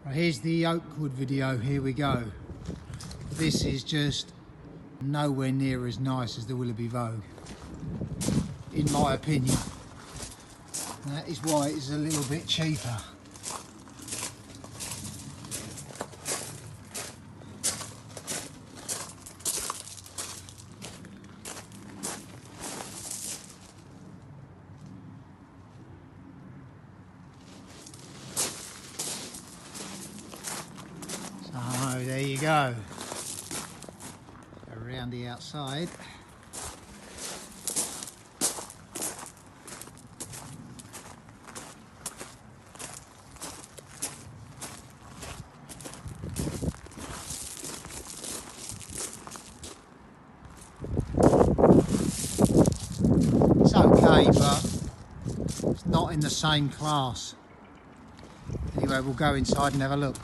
Right, here's the Oakwood video, here we go. This is just nowhere near as nice as the Willoughby Vogue, in my opinion. And that is why it's a little bit cheaper. So there you go. Around the outside. It's okay, but it's not in the same class. Anyway, we'll go inside and have a look.